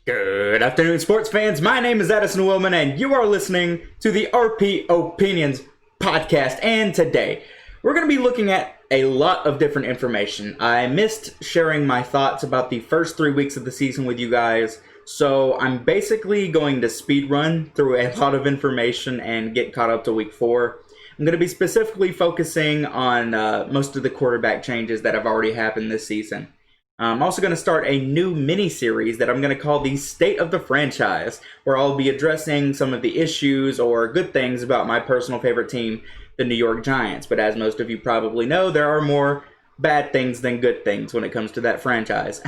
Good afternoon, sports fans. My name is Addison Willman, and you are listening to the RPOpinions podcast. And today, we're going to be looking at a lot of different information. I missed sharing my thoughts about the first 3 weeks of the season with you guys, so I'm basically going to speed run through a lot of information and get caught up to week 4. I'm going to be specifically focusing on most of the quarterback changes that have already happened this season. I'm also going to start a new mini-series that I'm going to call the State of the Franchise, where I'll be addressing some of the issues or good things about my personal favorite team, the New York Giants. But as most of you probably know, there are more bad things than good things when it comes to that franchise.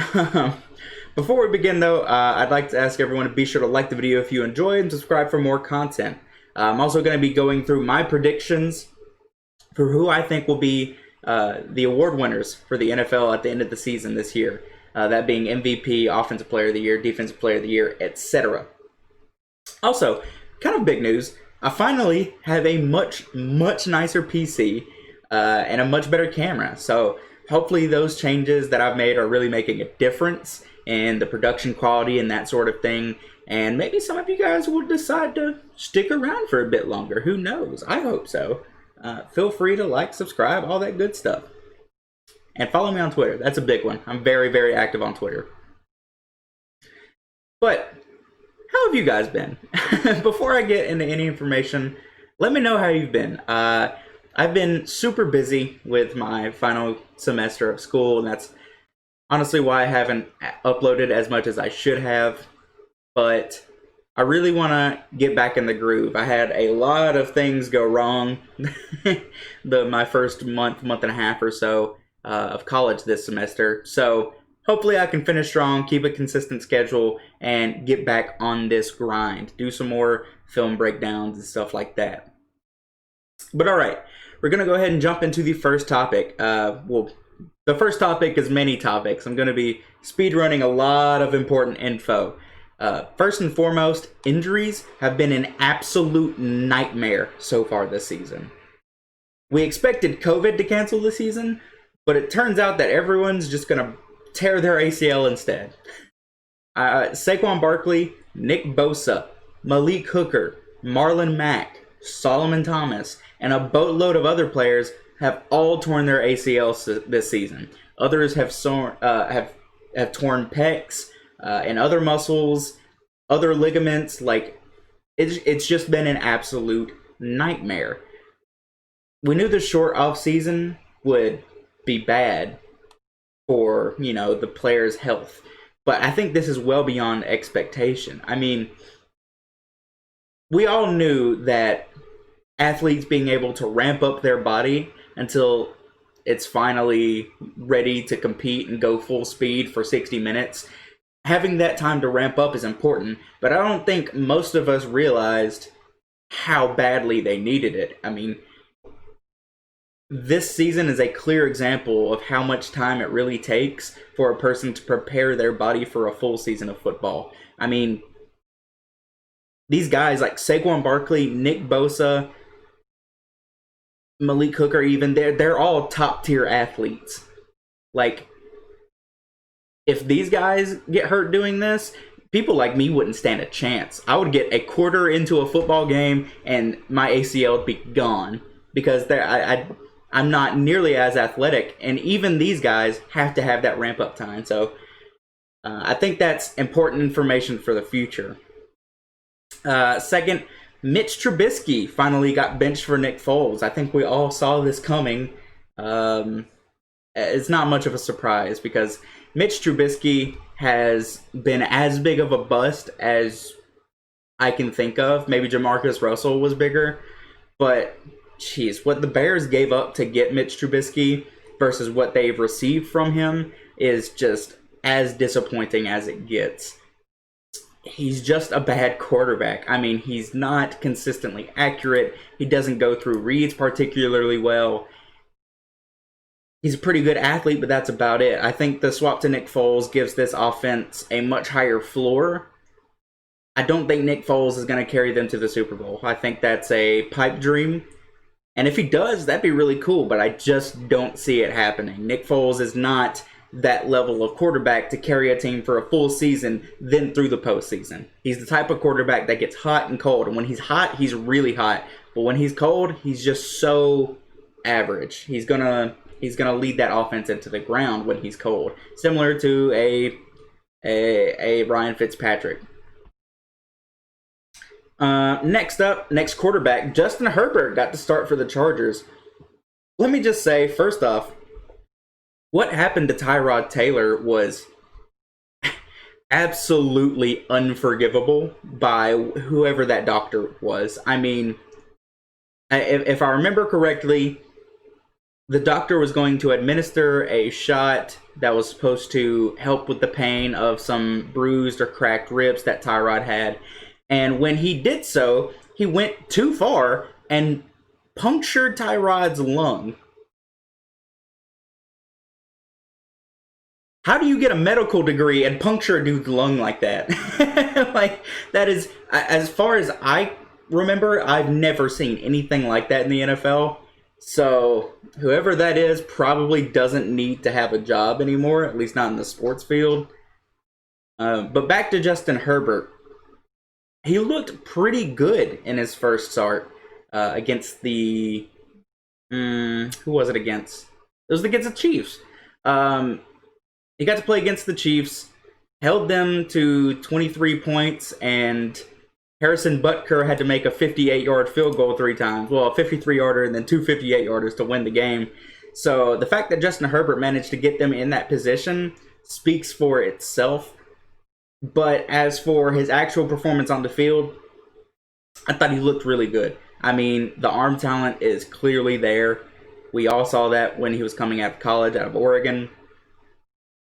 Before we begin, though, I'd like to ask everyone to be sure to like the video if you enjoyed and subscribe for more content. I'm also going to be going through my predictions for who I think will be the award winners for the NFL at the end of the season this year. That being MVP, Offensive Player of the Year, Defensive Player of the Year, etc. Also, kind of big news, I finally have a much nicer PC and a much better camera. So hopefully those changes that I've made are really making a difference in the production quality and that sort of thing. And maybe some of you guys will decide to stick around for a bit longer. Who knows? I hope so. Feel free to like, subscribe, all that good stuff. And follow me on Twitter. That's a big one. I'm very active on Twitter. But how have you guys been? Before I get into any information, let me know how you've been. I've been super busy with my final semester of school, and that's honestly why I haven't uploaded as much as I should have. But I really want to get back in the groove. I had a lot of things go wrong my first month and a half or so of college this semester. So hopefully I can finish strong, keep a consistent schedule, and get back on this grind. Do some more film breakdowns and stuff like that. But alright, we're going to go ahead and jump into the first topic. Well, the first topic is many topics. I'm going to be speed running a lot of important info. First and foremost, injuries have been an absolute nightmare so far this season. We expected COVID to cancel the season, but it turns out that everyone's just going to tear their ACL instead. Saquon Barkley, Nick Bosa, Malik Hooker, Marlon Mack, Solomon Thomas, and a boatload of other players have all torn their ACLs this season. Others have torn pecs, and other muscles, other ligaments. Like, it's just been an absolute nightmare. We knew the short off season would be bad for, the players' health, but I think this is well beyond expectation. I mean, we all knew that athletes being able to ramp up their body until it's finally ready to compete and go full speed for 60 minutes, having that time to ramp up is important, but I don't think most of us realized how badly they needed it. I mean, this season is a clear example of how much time it really takes for a person to prepare their body for a full season of football. I mean, these guys like Saquon Barkley, Nick Bosa, Malik Hooker even, they're all top tier athletes. Like, if these guys get hurt doing this, people like me wouldn't stand a chance. I would get a quarter into a football game and my ACL would be gone because I'm not nearly as athletic, and even these guys have to have that ramp up time. So I think that's important information for the future. Second, Mitch Trubisky finally got benched for Nick Foles. I think we all saw this coming. It's not much of a surprise because Mitch Trubisky has been as big of a bust as I can think of. Maybe Jamarcus Russell was bigger. But, geez, what the Bears gave up to get Mitch Trubisky versus what they've received from him is just as disappointing as it gets. He's just a bad quarterback. I mean, he's not consistently accurate. He doesn't go through reads particularly well. He's a pretty good athlete, but that's about it. I think the swap to Nick Foles gives this offense a much higher floor. I don't think Nick Foles is going to carry them to the Super Bowl. I think that's a pipe dream. And if he does, that'd be really cool, but I just don't see it happening. Nick Foles is not that level of quarterback to carry a team for a full season, then through the postseason. He's the type of quarterback that gets hot and cold. And when he's hot, he's really hot. But when he's cold, he's just so average. He's gonna lead that offense into the ground when he's cold, similar to a Ryan Fitzpatrick. Next quarterback, Justin Herbert got to start for the Chargers. Let me just say, first off, what happened to Tyrod Taylor was absolutely unforgivable by whoever that doctor was. I mean, if I remember correctly, the doctor was going to administer a shot that was supposed to help with the pain of some bruised or cracked ribs that Tyrod had. And when he did so, he went too far and punctured Tyrod's lung. How do you get a medical degree and puncture a dude's lung like that? Like, that is, as far as I remember, I've never seen anything like that in the NFL. So, whoever that is probably doesn't need to have a job anymore, at least not in the sports field. But back to Justin Herbert. He looked pretty good in his first start against the... who was it against? It was against the Chiefs. He got to play against the Chiefs, held them to 23 points, and Harrison Butker had to make a 58-yard field goal 3 times. Well, a 53-yarder and then 2 58-yarders to win the game. So the fact that Justin Herbert managed to get them in that position speaks for itself. But as for his actual performance on the field, I thought he looked really good. I mean, the arm talent is clearly there. We all saw that when he was coming out of college, out of Oregon.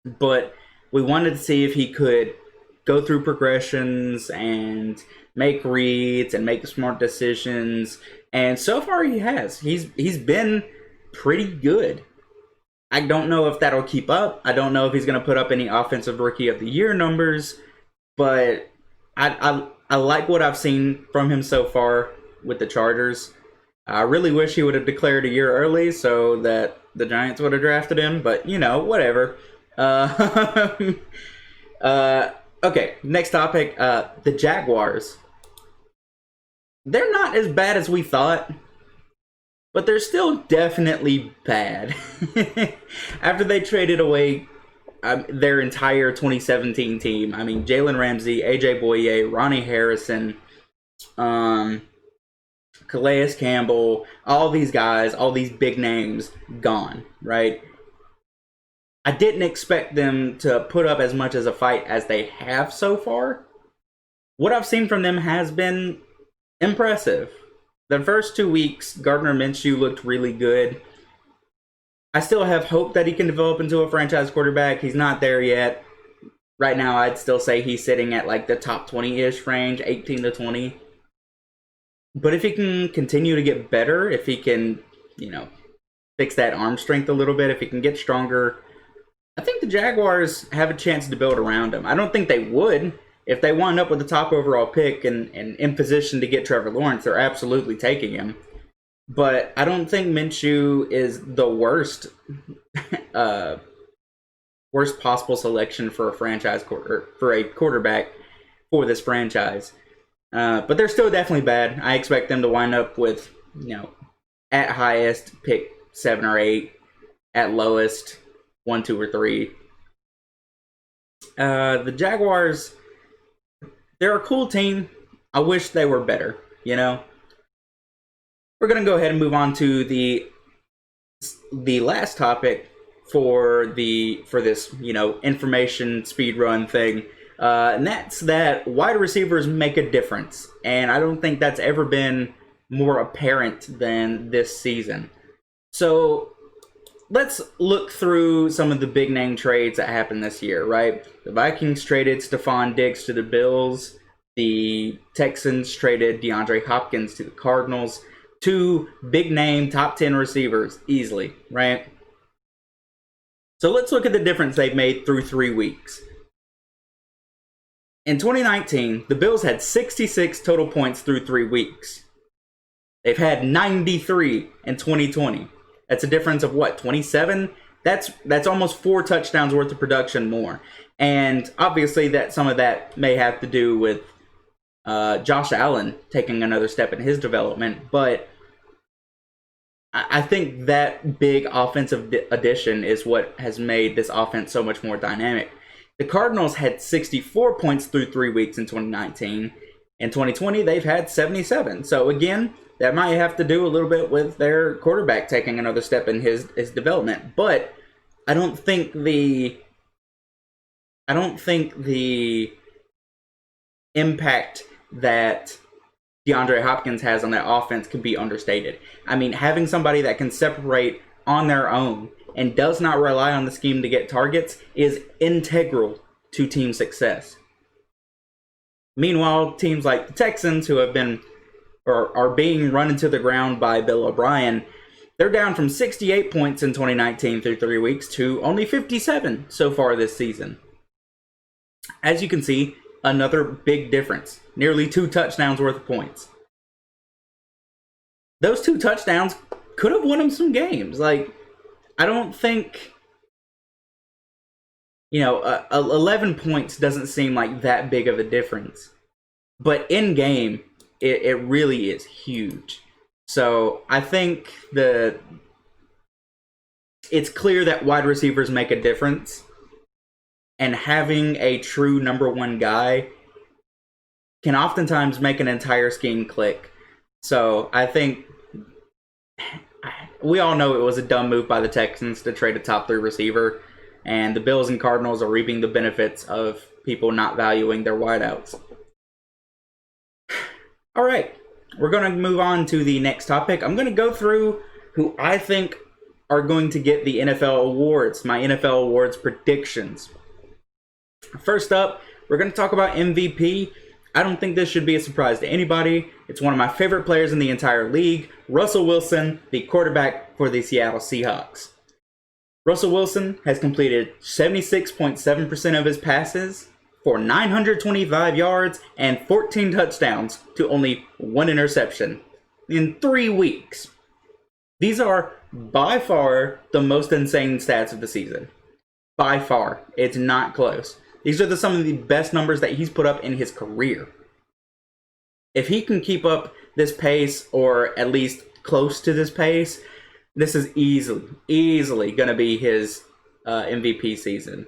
But we wanted to see if he could go through progressions and make reads and make smart decisions. And so far he has. He's been pretty good. I don't know if that'll keep up. I don't know if he's going to put up any Offensive Rookie of the Year numbers. But I like what I've seen from him so far with the Chargers. I really wish he would have declared a year early so that the Giants would have drafted him. But, you know, whatever. Okay, next topic. The Jaguars. They're not as bad as we thought, but they're still definitely bad. After they traded away their entire 2017 team, I mean, Jalen Ramsey, AJ Boye, Ronnie Harrison, Calais Campbell, all these guys, all these big names gone, right? I didn't expect them to put up as much as a fight as they have so far. What I've seen from them has been impressive. The first 2 weeks, Gardner Minshew looked really good. I still have hope that he can develop into a franchise quarterback. He's not there yet. Right now, I'd still say he's sitting at like the top 20-ish range, 18 to 20. But if he can continue to get better, if he can, you know, fix that arm strength a little bit, if he can get stronger, I think the Jaguars have a chance to build around him. I don't think they would. If they wind up with the top overall pick and in position to get Trevor Lawrence, they're absolutely taking him. But I don't think Minshew is the worst possible selection for a franchise for a quarterback for this franchise. But they're still definitely bad. I expect them to wind up with, you know, at highest pick 7 or 8, at lowest 1, 2, or 3. The Jaguars, they're a cool team. I wish they were better, you know. We're going to go ahead and move on to the last topic for this, you know, information speed run thing. And that's that wide receivers make a difference. And I don't think that's ever been more apparent than this season. So let's look through some of the big name trades that happened this year, right? The Vikings traded Stephon Diggs to the Bills. The Texans traded DeAndre Hopkins to the Cardinals. 2 big name top 10 receivers easily, right? So let's look at the difference they've made through 3 weeks. In 2019, the Bills had 66 total points through 3 weeks. They've had 93 in 2020. That's a difference of what, 27? That's almost 4 touchdowns worth of production more. And obviously that some of that may have to do with Josh Allen taking another step in his development, but I think that big offensive addition is what has made this offense so much more dynamic. The Cardinals had 64 points through 3 weeks in 2019. In 2020, they've had 77. So again, that might have to do a little bit with their quarterback taking another step in his development. But I don't think the impact that DeAndre Hopkins has on that offense can be understated. I mean, having somebody that can separate on their own and does not rely on the scheme to get targets is integral to team success. Meanwhile, teams like the Texans, who have been or are being run into the ground by Bill O'Brien, they're down from 68 points in 2019 through 3 weeks to only 57 so far this season. As you can see, another big difference. Nearly 2 touchdowns worth of points. Those 2 touchdowns could have won him some games. Like, I don't think, 11 points doesn't seem like that big of a difference. But in game, it really is huge. So I think it's clear that wide receivers make a difference. And having a true number 1 guy can oftentimes make an entire scheme click. So I think we all know it was a dumb move by the Texans to trade a top 3 receiver. And the Bills and Cardinals are reaping the benefits of people not valuing their wideouts. All right, we're going to move on to the next topic. I'm going to go through who I think are going to get the NFL awards, my NFL awards predictions. First up, we're going to talk about MVP. I don't think this should be a surprise to anybody. It's one of my favorite players in the entire league, Russell Wilson, the quarterback for the Seattle Seahawks. Russell Wilson has completed 76.7% of his passes for 925 yards and 14 touchdowns to only 1 interception in 3 weeks. These are by far the most insane stats of the season. By far. It's not close. These are some of the best numbers that he's put up in his career. If he can keep up this pace, or at least close to this pace, this is easily going to be his MVP season,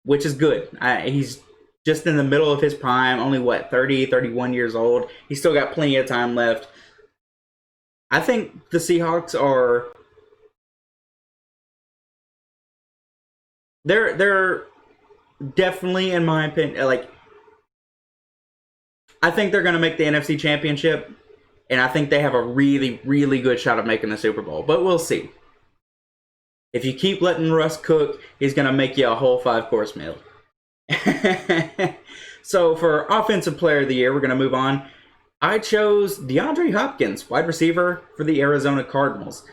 which is good. He's just in the middle of his prime, only 30, 31 years old. He's still got plenty of time left. I think the Seahawks are... They're definitely, in my opinion, I think they're going to make the NFC Championship, and I think they have a really, really good shot of making the Super Bowl, but we'll see. If you keep letting Russ cook, he's going to make you a whole 5-course meal. So for Offensive Player of the Year, we're going to move on. I chose DeAndre Hopkins, wide receiver for the Arizona Cardinals.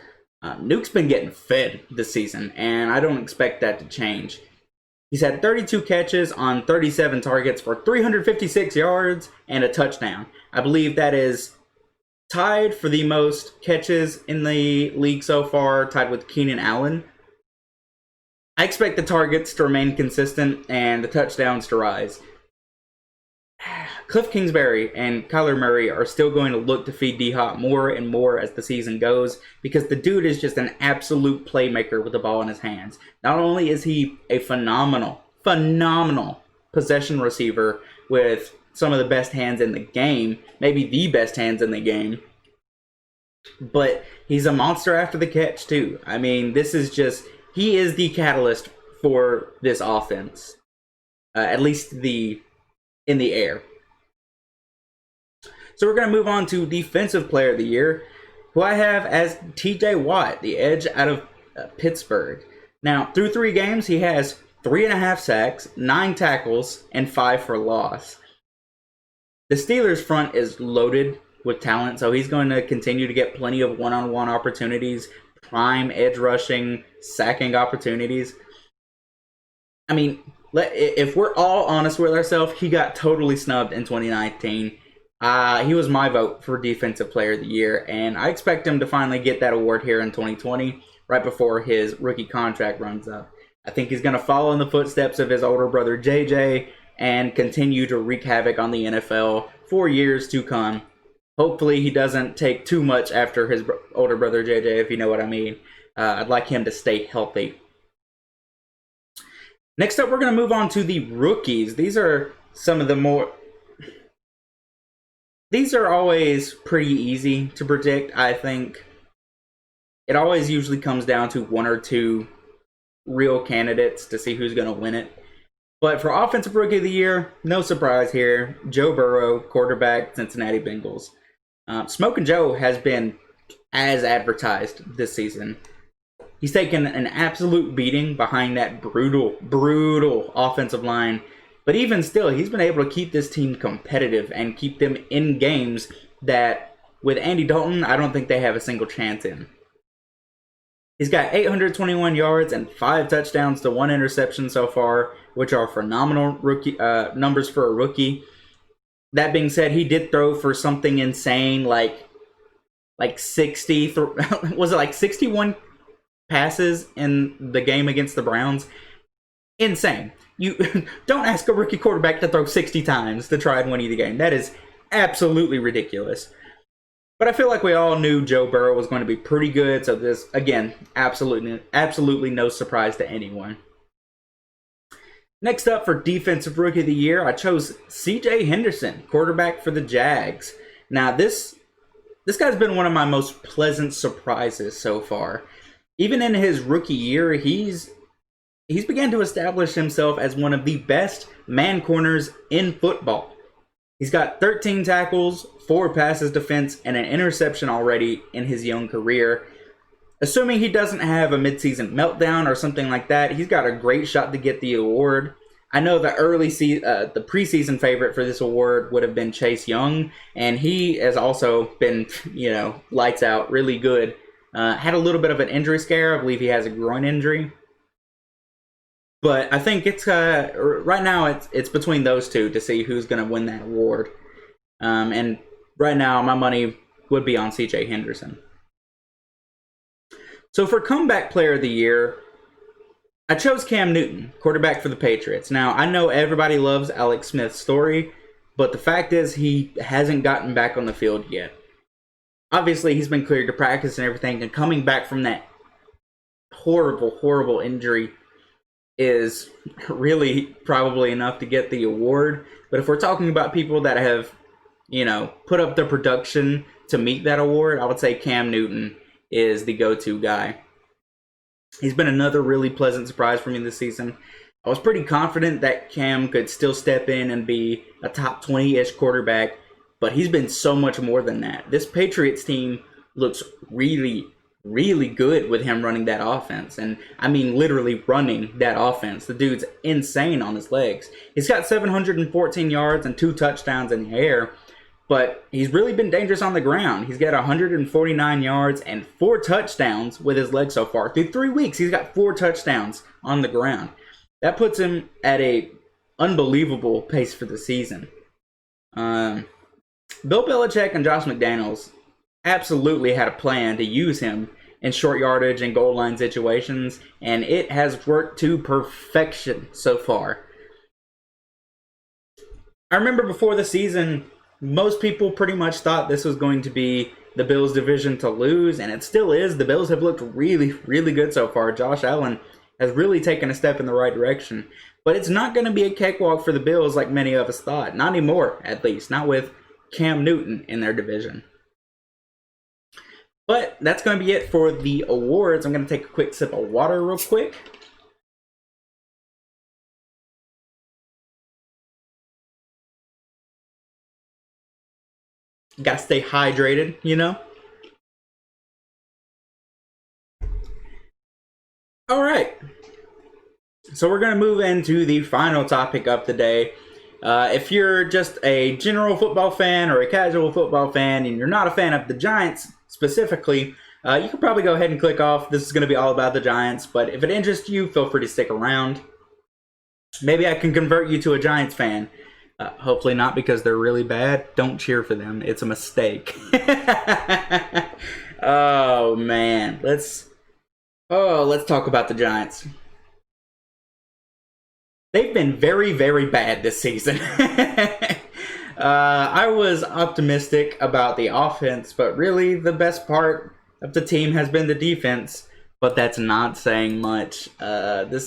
Nuke's been getting fed this season, and I don't expect that to change. He's had 32 catches on 37 targets for 356 yards and a touchdown. I believe that is tied for the most catches in the league so far, tied with Keenan Allen. I expect the targets to remain consistent and the touchdowns to rise. Cliff Kingsbury and Kyler Murray are still going to look to feed D-Hop more and more as the season goes, because the dude is just an absolute playmaker with the ball in his hands. Not only is he a phenomenal possession receiver with some of the best hands in the game, maybe the best hands in the game, but he's a monster after the catch too. I mean, he is the catalyst for this offense, at least in the air. So we're going to move on to Defensive Player of the Year, who I have as T.J. Watt, the edge out of Pittsburgh. Now, through 3 games, he has 3.5 sacks, 9 tackles, and 5 for loss. The Steelers' front is loaded with talent, so he's going to continue to get plenty of one-on-one opportunities, prime edge rushing, sacking opportunities. I mean, if we're all honest with ourselves, he got totally snubbed in 2019. He was my vote for Defensive Player of the Year, and I expect him to finally get that award here in 2020. right before his rookie contract runs up. I think he's going to follow in the footsteps of his older brother JJ and continue to wreak havoc on the NFL for years to come. Hopefully he doesn't take too much after his older brother JJ, if you know what I mean. I'd like him to stay healthy. Next up, we're going to move on to the rookies. These are some of the more... These are always pretty easy to predict, I think. It always usually comes down to one or two real candidates to see who's going to win it. But for Offensive Rookie of the Year, no surprise here. Joe Burrow, quarterback, Cincinnati Bengals. Smokin' Joe has been as advertised this season. He's taken an absolute beating behind that brutal offensive line. But even still, he's been able to keep this team competitive and keep them in games that, with Andy Dalton, I don't think they have a single chance in. He's got 821 yards and 5 touchdowns to 1 interception so far, which are phenomenal rookie numbers for a rookie. That being said, he did throw for something insane, like 60, was it like 61 passes in the game against the Browns? Insane. You don't ask a rookie quarterback to throw 60 times to try and win you the game. That is absolutely ridiculous. But I feel like we all knew Joe Burrow was going to be pretty good, so this, again, absolutely no surprise to anyone. Next up for Defensive Rookie of the Year, I chose C.J. Henderson, quarterback for the Jags. Now, this guy's been one of my most pleasant surprises so far. Even in his rookie year, he's began to establish himself as one of the best man corners in football. He's got 13 tackles, 4 passes defense, and an interception already in his young career. Assuming he doesn't have a midseason meltdown or something like that, he's got a great shot to get the award. I know the the preseason favorite for this award would have been Chase Young, and he has also been, lights out, really good. Had a little bit of an injury scare. I believe he has a groin injury. But I think it's right now it's between those two to see who's going to win that award. And right now my money would be on C.J. Henderson. So for Comeback Player of the Year, I chose Cam Newton, quarterback for the Patriots. Now, I know everybody loves Alex Smith's story, but the fact is he hasn't gotten back on the field yet. Obviously, he's been cleared to practice and everything, and coming back from that horrible injury is really probably enough to get the award. But if we're talking about people that have, put up the production to meet that award, I would say Cam Newton is the go-to guy. He's been another really pleasant surprise for me this season. I was pretty confident that Cam could still step in and be a top 20-ish quarterback, but he's been so much more than that. This Patriots team looks really good with him running that offense. And I mean literally running that offense. The dude's insane on his legs. He's got 714 yards and 2 touchdowns in the air, but he's really been dangerous on the ground. He's got 149 yards and 4 touchdowns with his legs so far. Through 3 weeks, he's got 4 touchdowns on the ground. That puts him at a unbelievable pace for the season. Bill Belichick and Josh McDaniels absolutely had a plan to use him in short yardage and goal line situations, and it has worked to perfection so far. I remember before the season, most people pretty much thought this was going to be the Bills' division to lose, and it still is. The Bills have looked really good so far. Josh Allen has really taken a step in the right direction. But it's not going to be a cakewalk for the Bills like many of us thought. Not anymore, at least. Not with Cam Newton in their division. But that's going to be it for the awards. I'm going to take a quick sip of water real quick. Gotta stay hydrated, Alright. So we're going to move into the final topic of the day. If you're just a general football fan or a casual football fan and you're not a fan of the Giants specifically, you can probably go ahead and click off. This is going to be all about the Giants, but if it interests you, feel free to stick around. Maybe I can convert you to a Giants fan. Hopefully not, because they're really bad. Don't cheer for them. It's a mistake. Oh, man. Oh, let's talk about the Giants. They've been very, very bad this season. I was optimistic about the offense, but really the best part of the team has been the defense. But that's not saying much. There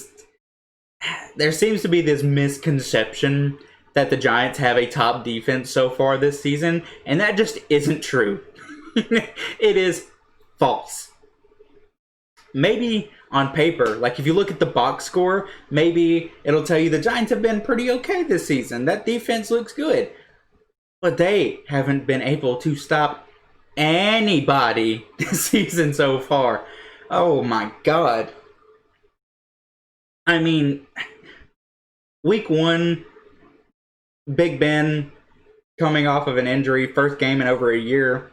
seems to be this misconception that the Giants have a top defense so far this season, and that just isn't true. It is false. Maybe on paper, like if you look at the box score, maybe it'll tell you the Giants have been pretty okay this season. That defense looks good. But they haven't been able to stop anybody this season so far. Oh my God. I mean, week 1, Big Ben coming off of an injury, first game in over a year.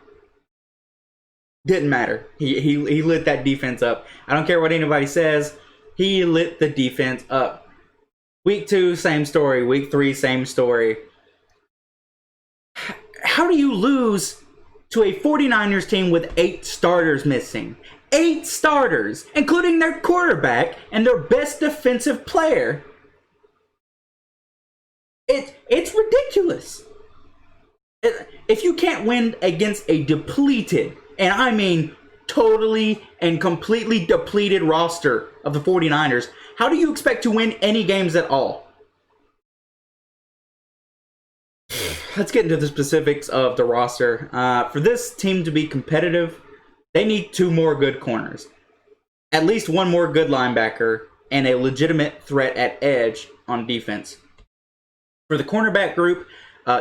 Didn't matter. He lit that defense up. I don't care what anybody says. He lit the defense up. Week 2, same story. Week 3, same story. How do you lose to a 49ers team with 8 starters missing? 8 starters, including their quarterback and their best defensive player. It's ridiculous. If you can't win against a depleted, and I mean totally and completely depleted roster of the 49ers, how do you expect to win any games at all? Let's get into the specifics of the roster. For this team to be competitive, they need 2 more good corners, at least 1 more good linebacker, and a legitimate threat at edge on defense. For the cornerback group,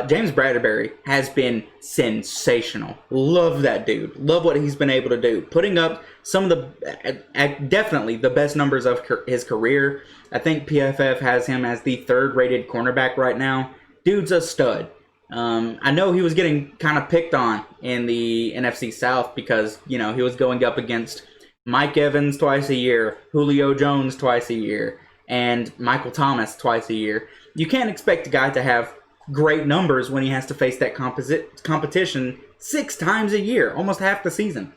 James Bradbury has been sensational. Love that dude. Love what he's been able to do. Putting up some of the, definitely the best numbers of his career. I think PFF has him as the 3rd rated cornerback right now. Dude's a stud. I know he was getting kind of picked on in the NFC South because, he was going up against Mike Evans twice a year, Julio Jones twice a year, and Michael Thomas twice a year. You can't expect a guy to have great numbers when he has to face that competition 6 times a year, almost half the season.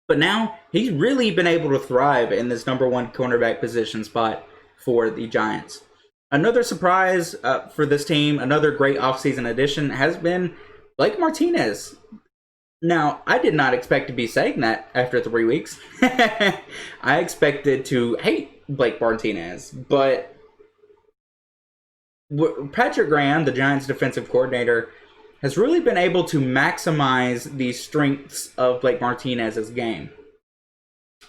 But now, he's really been able to thrive in this number 1 cornerback position spot for the Giants. Another surprise for this team, another great offseason addition, has been Blake Martinez. Now, I did not expect to be saying that after 3 weeks. I expected to hate Blake Martinez, but Patrick Graham, the Giants' defensive coordinator, has really been able to maximize the strengths of Blake Martinez's game.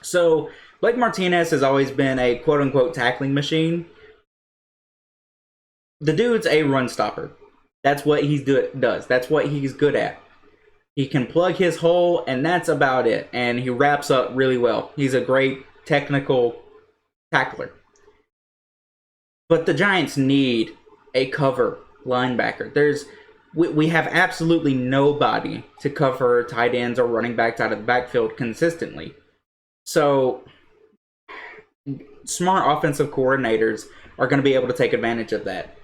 So, Blake Martinez has always been a quote-unquote tackling machine. The dude's a run stopper. That's what he does. That's what he's good at. He can plug his hole, and that's about it. And he wraps up really well. He's a great technical tackler. But the Giants need a cover linebacker. We have absolutely nobody to cover tight ends or running backs out of the backfield consistently. So, smart offensive coordinators are going to be able to take advantage of that.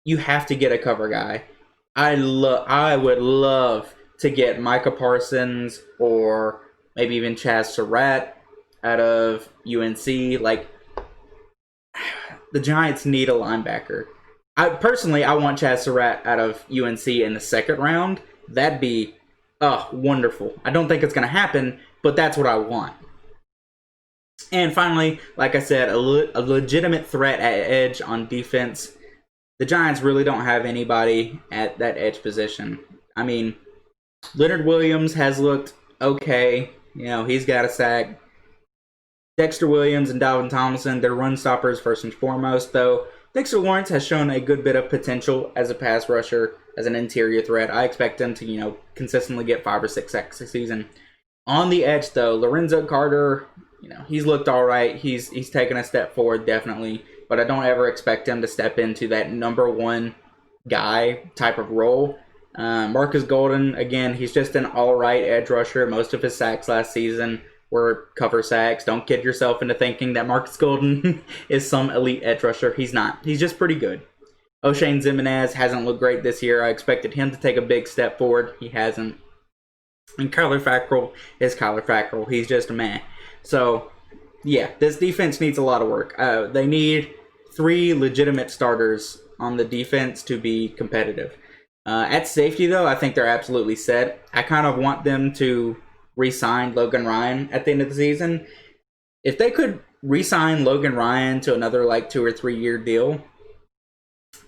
You have to get a cover guy. I would love to get Micah Parsons or maybe even Chaz Surratt out of UNC. Like, the Giants need a linebacker. I want Chaz Surratt out of UNC in the 2nd round. That'd be wonderful. I don't think it's going to happen, but that's what I want. And finally, like I said, a legitimate threat at edge on defense. The Giants really don't have anybody at that edge position. I mean, Leonard Williams has looked okay. He's got a sack. Dexter Williams and Dalvin Tomlinson, they're run stoppers first and foremost, though. Dexter Lawrence has shown a good bit of potential as a pass rusher, as an interior threat. I expect him to, consistently get 5 or 6 sacks a season. On the edge, though, Lorenzo Carter, he's looked all right. He's taken a step forward, definitely. But I don't ever expect him to step into that number 1 guy type of role. Marcus Golden, again, he's just an all-right edge rusher. Most of his sacks last season were cover sacks. Don't kid yourself into thinking that Marcus Golden is some elite edge rusher. He's not. He's just pretty good. O'Shane Ximines hasn't looked great this year. I expected him to take a big step forward. He hasn't. And Kyler Fackrell is Kyler Fackrell. He's just a man. So, yeah, this defense needs a lot of work. They need 3 legitimate starters on the defense to be competitive. At safety, though, I think they're absolutely set. I kind of want them to re-sign Logan Ryan at the end of the season. If they could re-sign Logan Ryan to another like 2 or 3 year deal,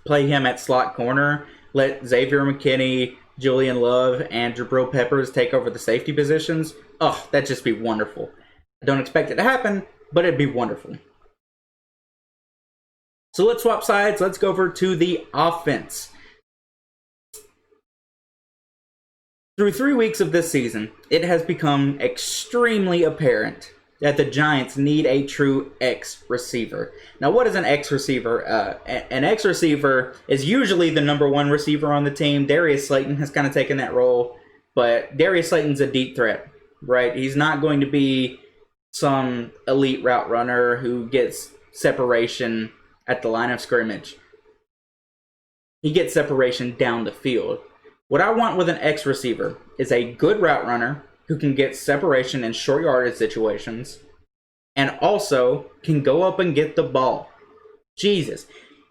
play him at slot corner, let Xavier McKinney, Julian Love, and Jabril Peppers take over the safety positions, that'd just be wonderful. I don't expect it to happen, but it'd be wonderful. So let's swap sides. Let's go over to the offense. Through 3 weeks of this season, it has become extremely apparent that the Giants need a true X receiver. Now, what is an X receiver? An X receiver is usually the number 1 receiver on the team. Darius Slayton has kind of taken that role, but Darius Slayton's a deep threat, right? He's not going to be some elite route runner who gets separation at the line of scrimmage. He gets separation down the field. What I want with an X receiver is a good route runner who can get separation in short yardage situations and also can go up and get the ball. Jesus.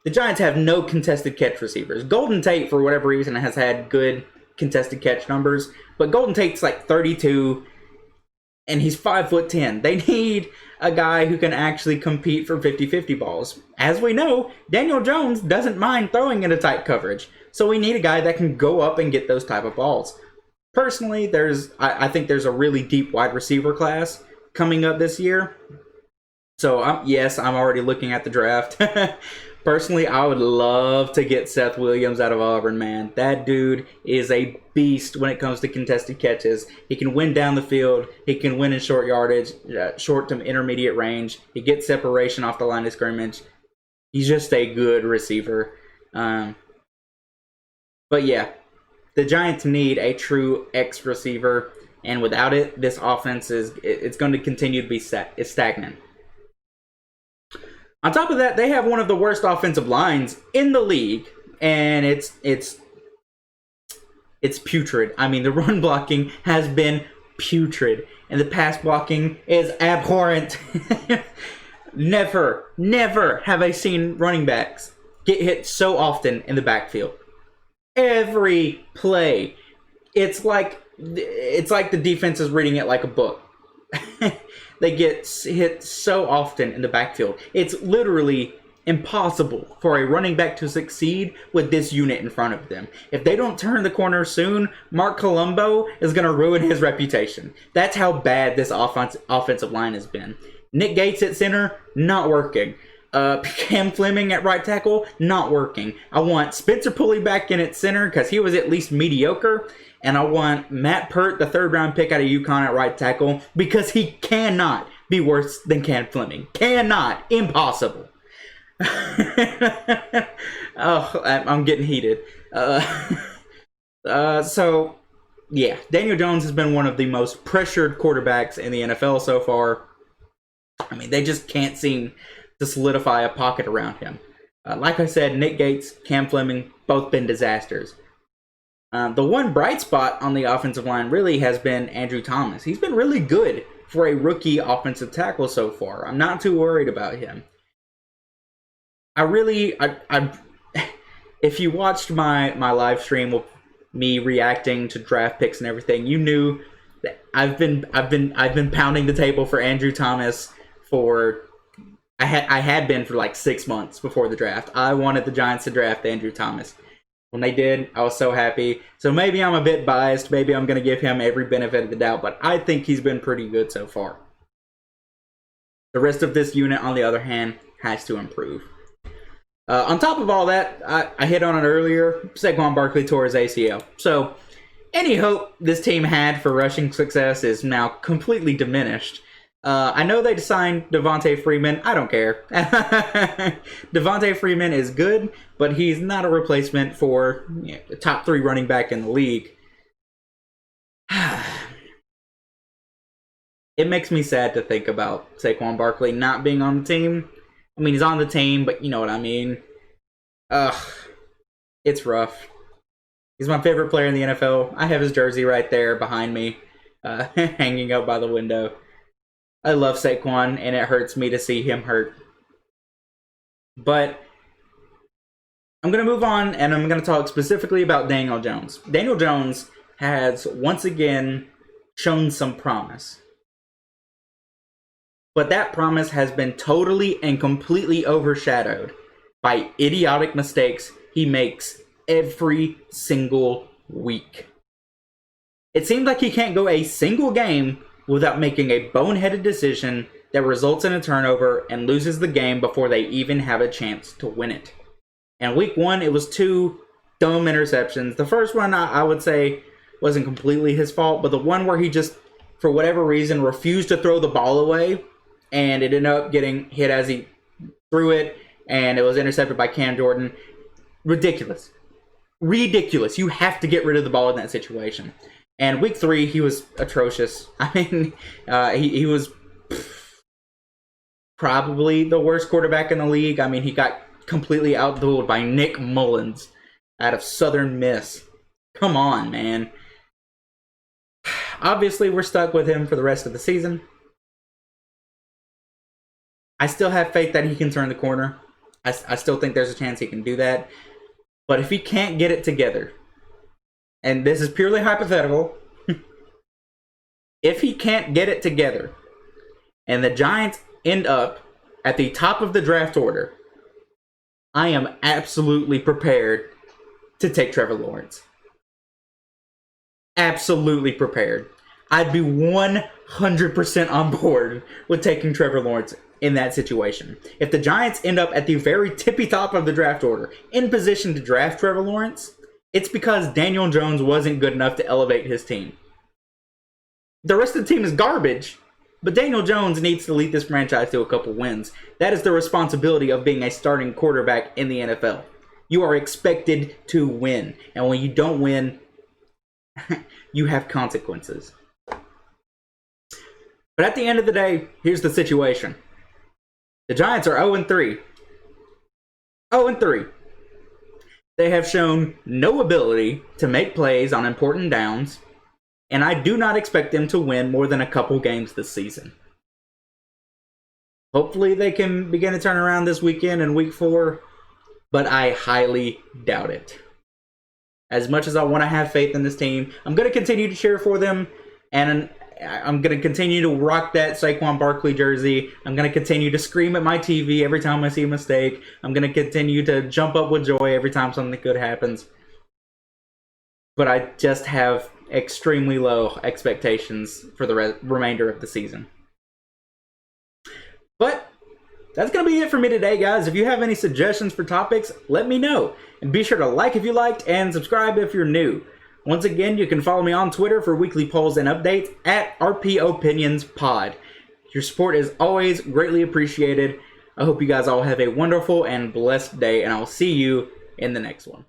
The Giants have no contested catch receivers. Golden Tate, for whatever reason, has had good contested catch numbers, but Golden Tate's like 32 and he's 5'10". They need a guy who can actually compete for 50-50 balls. As we know, Daniel Jones doesn't mind throwing into tight coverage. So we need a guy that can go up and get those type of balls. Personally, I think there's a really deep wide receiver class coming up this year. So, I'm already looking at the draft. Personally, I would love to get Seth Williams out of Auburn, man. That dude is a beast when it comes to contested catches. He can win down the field. He can win in short yardage, short to intermediate range. He gets separation off the line of scrimmage. He's just a good receiver. But yeah, the Giants need a true X receiver, and without it, this offense it's going to continue to be stagnant. On top of that, they have one of the worst offensive lines in the league, and it's putrid. I mean, the run blocking has been putrid, and the pass blocking is abhorrent. Never have I seen running backs get hit so often in the backfield. Every play, it's like the defense is reading it like a book. They get hit so often in the backfield. It's literally impossible for a running back to succeed with this unit in front of them. If they don't turn the corner soon, Mark Colombo is going to ruin his reputation. That's how bad this offensive line has been. Nick Gates at center, not working. Cam Fleming at right tackle, not working. I want Spencer Pulley back in at center because he was at least mediocre. And I want Matt Pert, the 3rd round pick out of UConn, at right tackle because he cannot be worse than Cam Fleming. Cannot. Impossible. I'm getting heated. So, yeah, Daniel Jones has been one of the most pressured quarterbacks in the NFL so far. I mean, they just can't seem to solidify a pocket around him. Like I said, Nick Gates, Cam Fleming, both been disasters. The one bright spot on the offensive line really has been Andrew Thomas. He's been really good for a rookie offensive tackle so far. I'm not too worried about him. If you watched my live stream with me reacting to draft picks and everything, you knew that I've been pounding the table for Andrew Thomas for I had been for like 6 months before the draft. I wanted the Giants to draft Andrew Thomas. When they did, I was so happy. So maybe I'm a bit biased. Maybe I'm going to give him every benefit of the doubt, but I think he's been pretty good so far. The rest of this unit, on the other hand, has to improve. On top of all that, I hit on it earlier, Saquon Barkley tore his ACL. So any hope this team had for rushing success is now completely diminished. I know they signed Devontae Freeman. I don't care. Devontae Freeman is good, but he's not a replacement for the top 3 running back in the league. It makes me sad to think about Saquon Barkley not being on the team. I mean, he's on the team, but you know what I mean. It's rough. He's my favorite player in the NFL. I have his jersey right there behind me, hanging up by the window. I love Saquon, and it hurts me to see him hurt. But I'm going to move on, and I'm going to talk specifically about Daniel Jones. Daniel Jones has once again shown some promise. But that promise has been totally and completely overshadowed by idiotic mistakes he makes every single week. It seems like he can't go a single game without making a boneheaded decision that results in a turnover and loses the game before they even have a chance to win it. And week 1, it was 2 dumb interceptions. The first one, I would say, wasn't completely his fault, but the one where he just, for whatever reason, refused to throw the ball away, and it ended up getting hit as he threw it, and it was intercepted by Cam Jordan. Ridiculous. Ridiculous. You have to get rid of the ball in that situation. And week 3, he was atrocious. I mean, he was probably the worst quarterback in the league. I mean, he got completely outdueled by Nick Mullins out of Southern Miss. Come on, man. Obviously, we're stuck with him for the rest of the season. I still have faith that he can turn the corner. I still think there's a chance he can do that. But if he can't get it together, and this is purely hypothetical, if he can't get it together, and the Giants end up at the top of the draft order, I am absolutely prepared to take Trevor Lawrence. Absolutely prepared. I'd be 100% on board with taking Trevor Lawrence in that situation. If the Giants end up at the very tippy top of the draft order, in position to draft Trevor Lawrence, it's because Daniel Jones wasn't good enough to elevate his team. The rest of the team is garbage, but Daniel Jones needs to lead this franchise to a couple wins. That is the responsibility of being a starting quarterback in the NFL. You are expected to win, and when you don't win, you have consequences. But at the end of the day, here's the situation. The Giants are 0-3. 0-3. They have shown no ability to make plays on important downs, and I do not expect them to win more than a couple games this season. Hopefully they can begin to turn around this weekend in week 4, but I highly doubt it. As much as I want to have faith in this team, I'm going to continue to cheer for them, and I'm going to continue to rock that Saquon Barkley jersey. I'm going to continue to scream at my TV every time I see a mistake. I'm going to continue to jump up with joy every time something good happens. But I just have extremely low expectations for the remainder of the season. But that's going to be it for me today, guys. If you have any suggestions for topics, let me know. And be sure to like if you liked and subscribe if you're new. Once again, you can follow me on Twitter for weekly polls and updates at RPOpinionspod. Your support is always greatly appreciated. I hope you guys all have a wonderful and blessed day, and I'll see you in the next one.